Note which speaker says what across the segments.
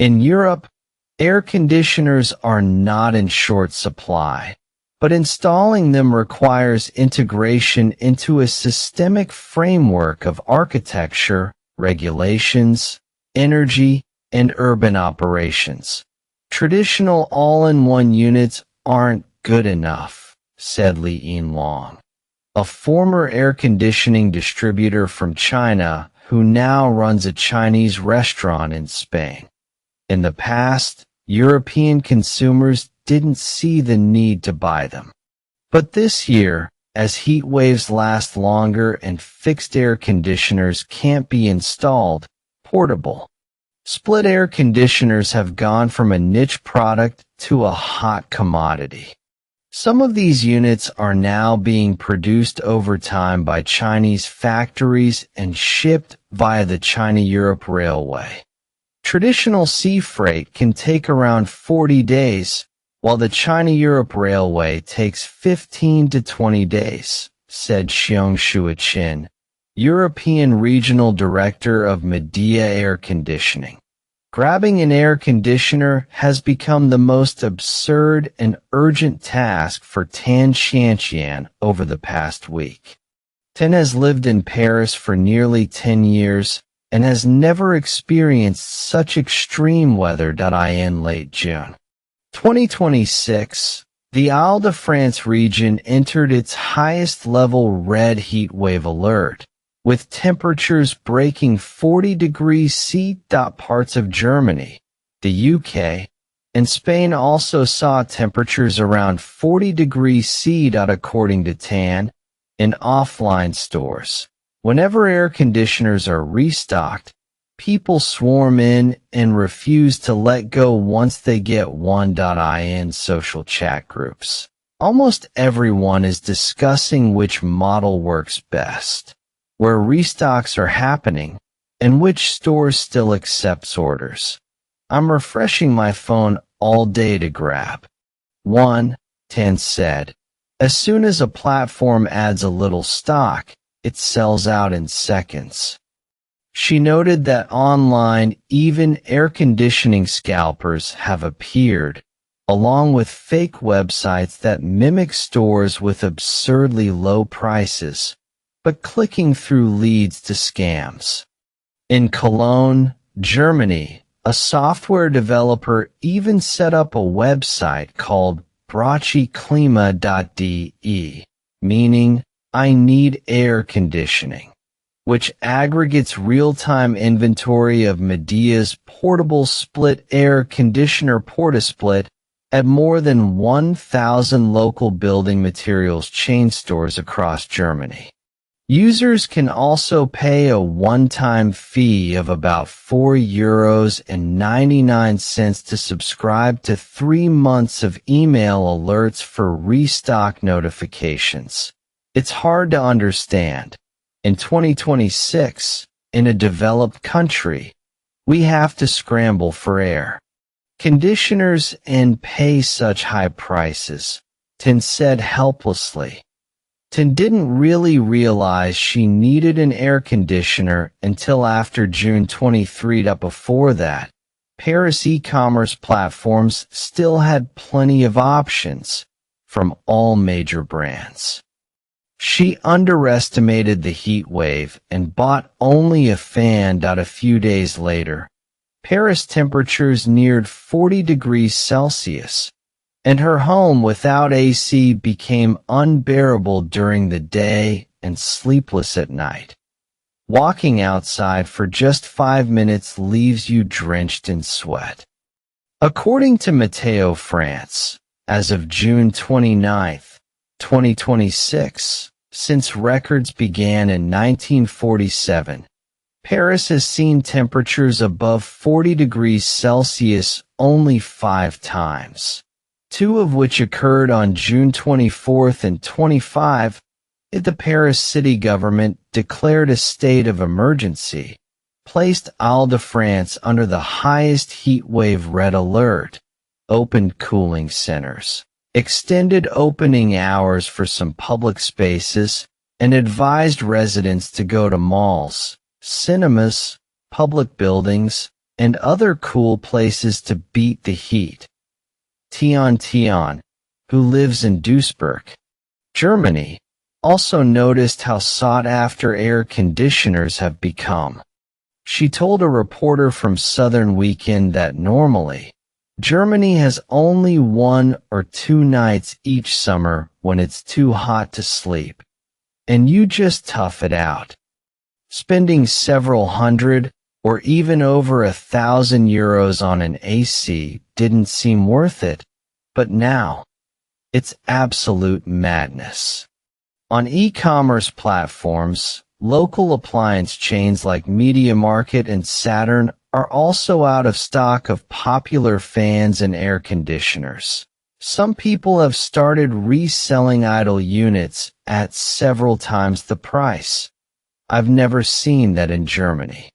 Speaker 1: In Europe, air conditioners are not in short supply, but installing them requires integration into a systemic framework of architecture, regulations, energy, and urban operations. Traditional all-in-one units aren't good enough, said Li Yinlong, a former air conditioning distributor from China who now runs a Chinese restaurant in Spain. In the past, European consumers didn't see the need to buy them. But this year, as heat waves last longer and fixed air conditioners can't be installed, portable split air conditioners have gone from a niche product to a hot commodity. Some of these units are now being produced over time by Chinese factories and shipped via the China-Europe Railway. Traditional sea freight can take around 40 days, while the China-Europe Railway takes 15 to 20 days, said Xiong Shuichin, European Regional Director of Midea Air Conditioning. Grabbing an air conditioner has become the most absurd and urgent task for Tan Xianxian over the past week. Tan has lived in Paris for nearly 10 years and has never experienced such extreme weather. In late June 2026, the Île-de-France region entered its highest-level red heat wave alert, with temperatures breaking 40 degrees C. Parts of Germany, the UK, and Spain also saw temperatures around 40 degrees C. According to Tan, in offline stores. Whenever air conditioners are restocked, people swarm in and refuse to let go once they get one. In social chat groups, almost everyone is discussing which model works best, where restocks are happening, and which stores still accepts orders. I'm refreshing my phone all day to grab one, Tan said. As soon as a platform adds a little stock, it sells out in seconds. She noted that online, even air conditioning scalpers have appeared, along with fake websites that mimic stores with absurdly low prices, but clicking through leads to scams. In Cologne, Germany, a software developer even set up a website called brauchklima.de, meaning I need air conditioning, which aggregates real-time inventory of Midea's portable split air conditioner PortaSplit at more than 1,000 local building materials chain stores across Germany. Users can also pay a one-time fee of about €4.99 to subscribe to 3 months of email alerts for restock notifications. It's hard to understand. In 2026, in a developed country, we have to scramble for air conditioners and pay such high prices, Tan said helplessly. Tan didn't really realize she needed an air conditioner until after June 23. Before that, Paris e-commerce platforms still had plenty of options from all major brands. She underestimated the heat wave and bought only a fan. A few days later, Paris temperatures neared 40 degrees Celsius, and her home without AC became unbearable during the day and sleepless at night. Walking outside for just 5 minutes leaves you drenched in sweat. According to Meteo France, as of June 29, 2026, since records began in 1947, Paris has seen temperatures above 40 degrees Celsius only 5 times, 2 of which occurred on June 24 and 25. The Paris city government declared a state of emergency, placed Île-de-France under the highest heat wave red alert, opened cooling centers, extended opening hours for some public spaces, and advised residents to go to malls, cinemas, public buildings, and other cool places to beat the heat. Tion, who lives in Duisburg, Germany, also noticed how sought-after air conditioners have become. She told a reporter from Southern Weekend that normally, Germany has only 1 or 2 nights each summer when it's too hot to sleep, and you just tough it out. Spending several hundred or even over €1,000 on an AC didn't seem worth it, but now, it's absolute madness. On e-commerce platforms, local appliance chains like Midea Market and Saturn are also out of stock of popular fans and air conditioners. Some people have started reselling idle units at several times the price. I've never seen that in Germany.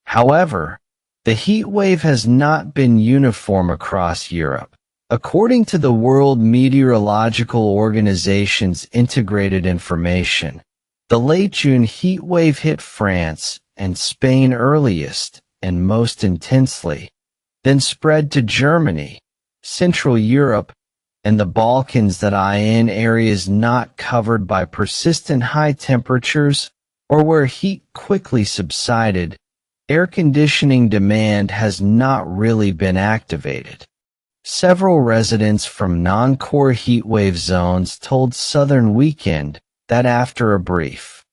Speaker 1: However, the heat wave has not been uniform across Europe. According to the World Meteorological Organization's integrated information, the late June heat wave hit France and Spain earliest and most intensely, then spread to Germany, Central Europe, and the Balkans, that in areas not covered by persistent high temperatures or where heat quickly subsided. Air conditioning demand has not really been activated. Several residents from non-core heatwave zones told Southern Weekend that after a brief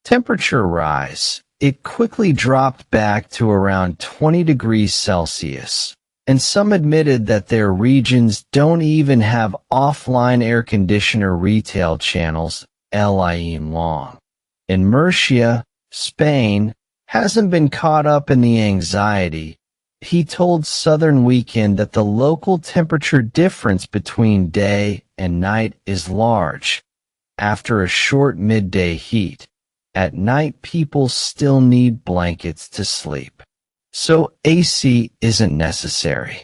Speaker 1: temperature rise, it quickly dropped back to around 20 degrees Celsius, and some admitted that their regions don't even have offline air conditioner retail channels, long. In Murcia, Spain, hasn't been caught up in the anxiety. He told Southern Weekend that the local temperature difference between day and night is large. After a short midday heat, at night people still need blankets to sleep. So AC isn't necessary.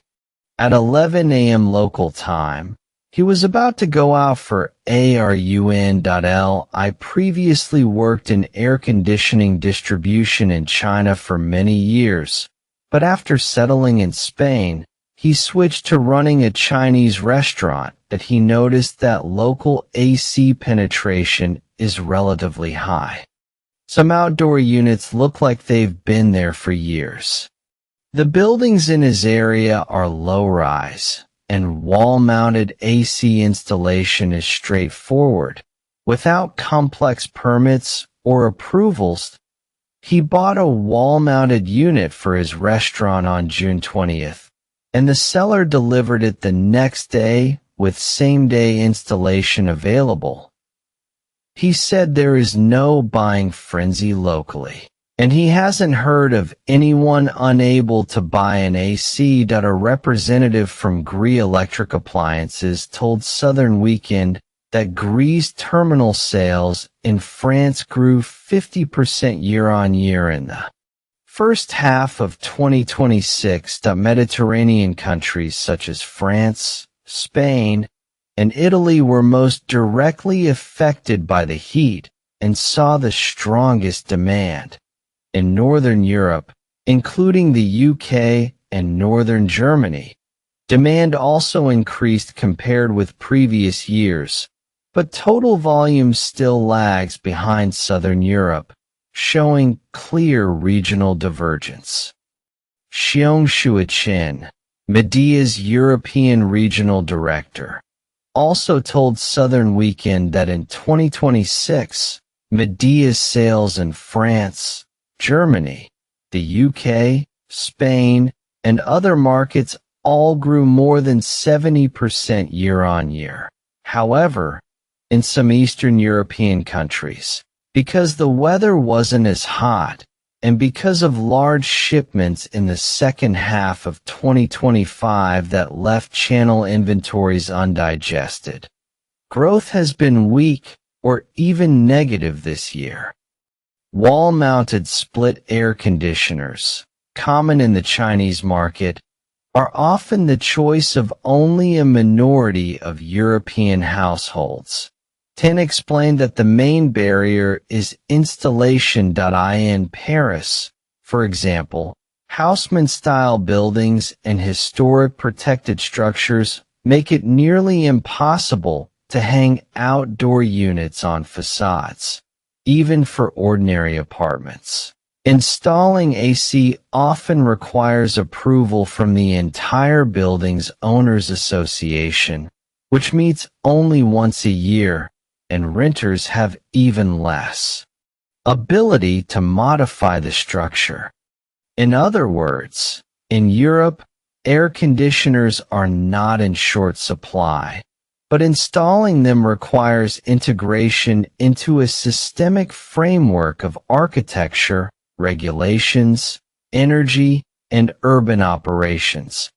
Speaker 1: At 11 a.m. local time, he was about to go out for ARUN.L. I previously worked in air conditioning distribution in China for many years. But after settling in Spain, he switched to running a Chinese restaurant that he noticed that local AC penetration is relatively high. Some outdoor units look like they've been there for years. The buildings in his area are low-rise, and wall-mounted AC installation is straightforward, without complex permits or approvals. He bought a wall-mounted unit for his restaurant on June 20th, and the seller delivered it the next day with same-day installation available. He said there is no buying frenzy locally, and he hasn't heard of anyone unable to buy an AC. A representative from Gree Electric Appliances told Southern Weekend that Gree's terminal sales in France grew 50% year-on-year in the first half of 2026. Mediterranean countries such as France, Spain, and Italy were most directly affected by the heat and saw the strongest demand. In Northern Europe, including the UK and Northern Germany, demand also increased compared with previous years, but total volume still lags behind Southern Europe, showing clear regional divergence. Xiong Shuiqin, Midea's European Regional Director, also told Southern Weekend that in 2026, Midea's sales in France, Germany, the UK, Spain, and other markets all grew more than 70% year-on-year. However, in some Eastern European countries, because the weather wasn't as hot, and because of large shipments in the second half of 2025 that left channel inventories undigested, growth has been weak or even negative this year. Wall-mounted split air conditioners, common in the Chinese market, are often the choice of only a minority of European households. Tin explained that the main barrier is installation. In Paris, for example, Haussmann-style buildings and historic protected structures make it nearly impossible to hang outdoor units on facades, even for ordinary apartments. Installing AC often requires approval from the entire building's owners association, which meets only once a year, and renters have even less ability to modify the structure. In other words, in Europe, air conditioners are not in short supply, but installing them requires integration into a systemic framework of architecture, regulations, energy, and urban operations.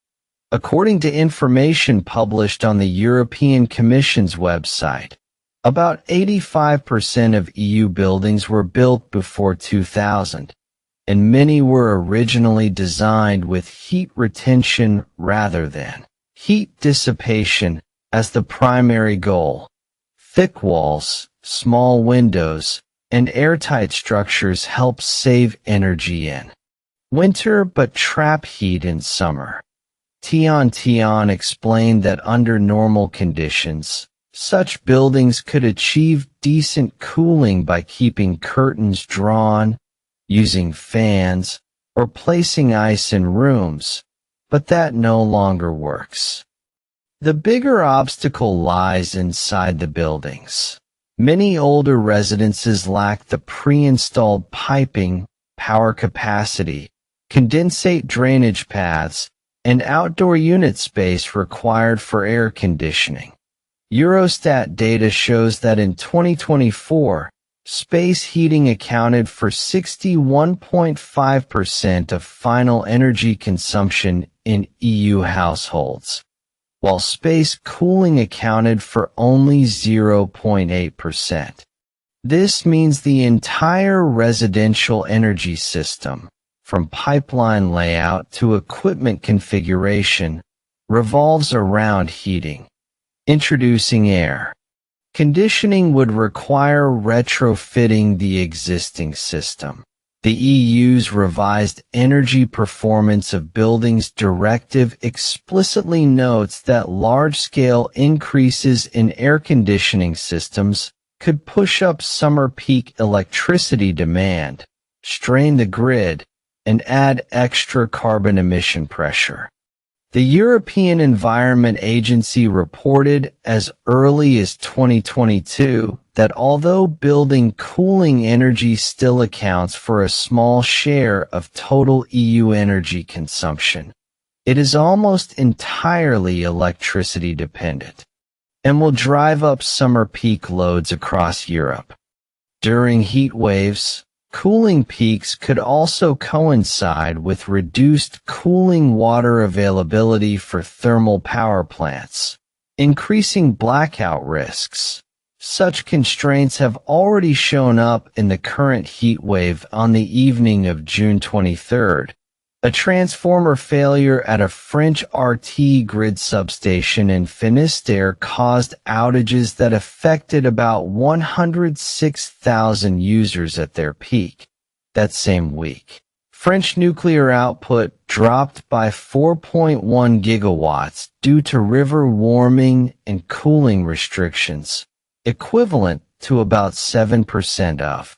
Speaker 1: According to information published on the European Commission's website, about 85% of EU buildings were built before 2000, and many were originally designed with heat retention rather than heat dissipation as the primary goal. Thick walls, small windows, and airtight structures help save energy in winter but trap heat in summer. Tian explained that under normal conditions, such buildings could achieve decent cooling by keeping curtains drawn, using fans, or placing ice in rooms, but that no longer works. The bigger obstacle lies inside the buildings. Many older residences lack the pre-installed piping, power capacity, condensate drainage paths, and outdoor unit space required for air conditioning. Eurostat data shows that in 2024, space heating accounted for 61.5% of final energy consumption in EU households, while space cooling accounted for only 0.8%. This means the entire residential energy system, from pipeline layout to equipment configuration, revolves around heating. Introducing air conditioning would require retrofitting the existing system. The EU's revised Energy Performance of Buildings Directive explicitly notes that large-scale increases in air conditioning systems could push up summer peak electricity demand, strain the grid, and add extra carbon emission pressure. The European Environment Agency reported as early as 2022 that although building cooling energy still accounts for a small share of total EU energy consumption, it is almost entirely electricity dependent and will drive up summer peak loads across Europe. During heat waves, cooling peaks could also coincide with reduced cooling water availability for thermal power plants, increasing blackout risks. Such constraints have already shown up in the current heat wave. On the evening of June 23rd, a transformer failure at a French RT grid substation in Finistère caused outages that affected about 106,000 users at their peak. That same week, French nuclear output dropped by 4.1 gigawatts due to river warming and cooling restrictions, equivalent to about 7% of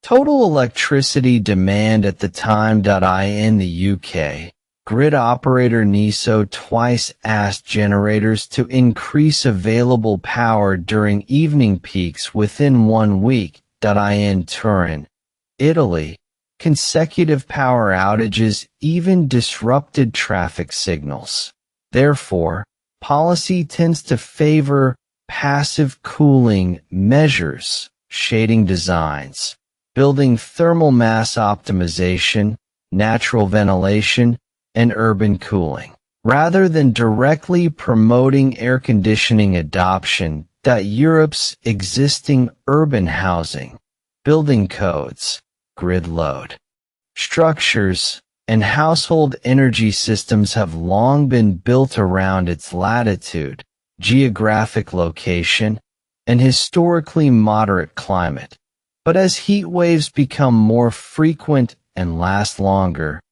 Speaker 1: total electricity demand at the time. In the UK, grid operator NESO twice asked generators to increase available power during evening peaks within 1 week. In Turin, Italy, consecutive power outages even disrupted traffic signals. Therefore, policy tends to favor passive cooling measures, shading designs, building thermal mass optimization, natural ventilation, and urban cooling, rather than directly promoting air conditioning adoption. Europe's existing urban housing, building codes, grid load structures, and household energy systems have long been built around its latitude, geographic location, and historically moderate climate. But as heat waves become more frequent and last longer,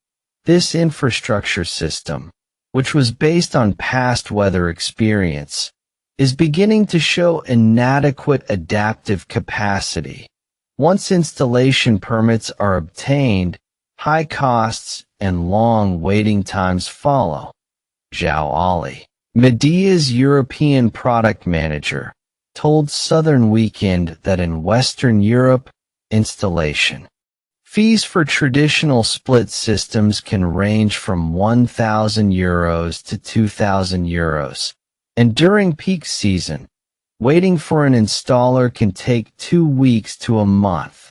Speaker 1: This infrastructure system, which was based on past weather experience, is beginning to show inadequate adaptive capacity. Once installation permits are obtained, high costs and long waiting times follow. Zhao Ali, Midea's European product manager, told Southern Weekend that in Western Europe, installation fees for traditional split systems can range from €1,000 to €2,000, and during peak season, waiting for an installer can take 2 weeks to a month.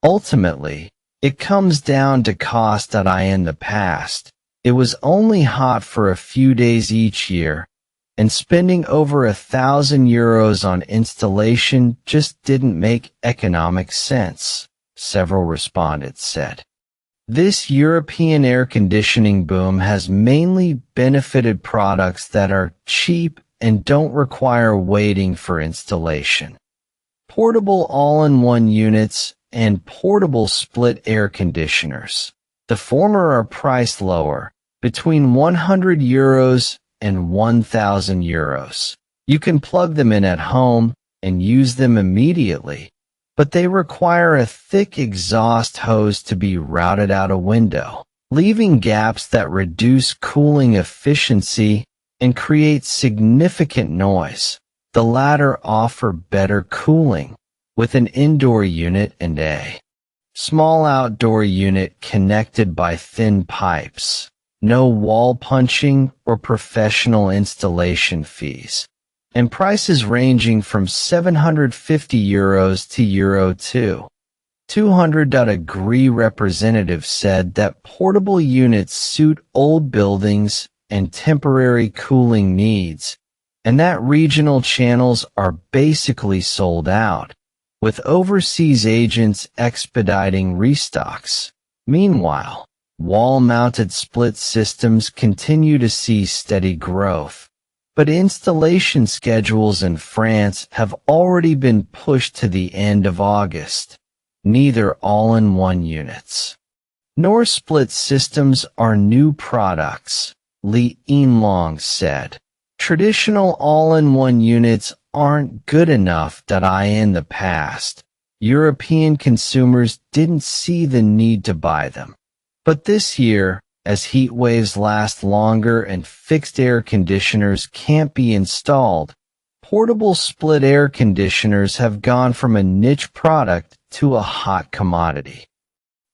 Speaker 1: Ultimately, it comes down to cost. In the past, it was only hot for a few days each year, and spending over €1,000 on installation just didn't make economic sense, several respondents said. This European air conditioning boom has mainly benefited products that are cheap and don't require waiting for installation. Portable all-in-one units and portable split air conditioners. The former are priced lower, between €100 and €1,000. You can plug them in at home and use them immediately, but they require a thick exhaust hose to be routed out a window, leaving gaps that reduce cooling efficiency and create significant noise. The latter offer better cooling, with an indoor unit and a small outdoor unit connected by thin pipes. No wall punching or professional installation fees, and prices ranging from €750 to €200. A GRI representative said that portable units suit old buildings and temporary cooling needs, and that regional channels are basically sold out, with overseas agents expediting restocks. Meanwhile, wall-mounted split systems continue to see steady growth, but installation schedules in France have already been pushed to the end of August. Neither all-in-one units nor split systems are new products, Li Yinlong said. Traditional all-in-one units aren't good enough. In the past, European consumers didn't see the need to buy them. But this year, as heat waves last longer and fixed air conditioners can't be installed, portable split air conditioners have gone from a niche product to a hot commodity.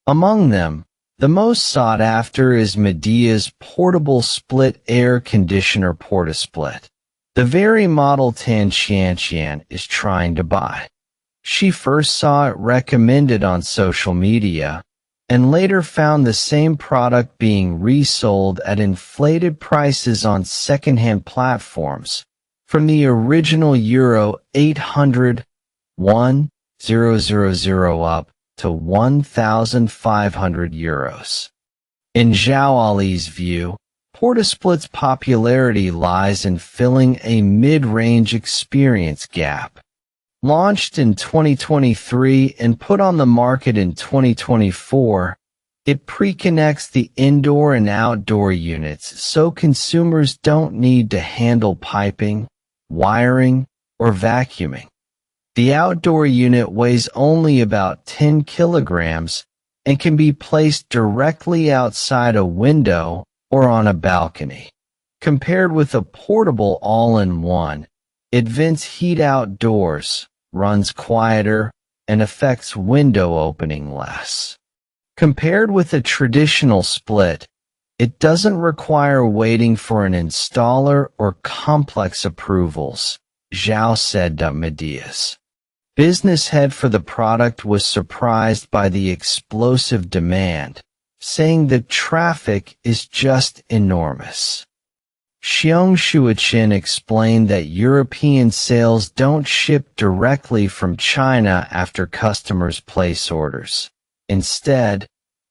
Speaker 1: Among them, the most sought after is Midea's portable split air conditioner PortaSplit, the very model Tan Xianxian is trying to buy. She first saw it recommended on social media, and later found the same product being resold at inflated prices on second-hand platforms, from the original €800,000 up to €1,500. In Zhao Ali's view, PortaSplit's popularity lies in filling a mid-range experience gap. Launched in 2023 and put on the market in 2024, it pre-connects the indoor and outdoor units so consumers don't need to handle piping, wiring, or vacuuming. The outdoor unit weighs only about 10 kilograms and can be placed directly outside a window or on a balcony. Compared with a portable all-in-one, it vents heat outdoors, runs quieter, and affects window opening less. Compared with a traditional split, it doesn't require waiting for an installer or complex approvals, Zhao said. Midea's business head for the product was surprised by the explosive demand, saying that traffic is just enormous. Xiong Shuiqin explained that European sales don't ship directly from China after customers place orders. Instead,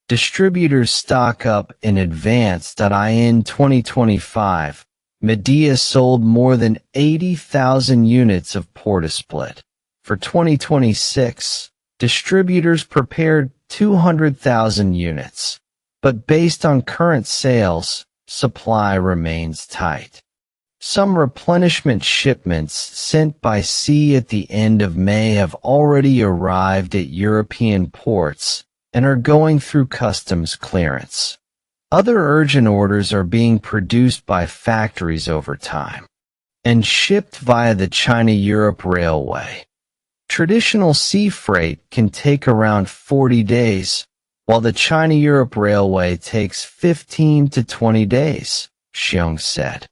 Speaker 1: distributors stock up in advance. In 2025, Midea sold more than 80,000 units of PortaSplit. For 2026, distributors prepared 200,000 units. but based on current sales, supply remains tight. Some replenishment shipments sent by sea at the end of May have already arrived at European ports and are going through customs clearance. Other urgent orders are being produced by factories over time and shipped via the China-Europe Railway. Traditional sea freight can take around 40 days, while the China-Europe Railway takes 15 to 20 days, Xiong said.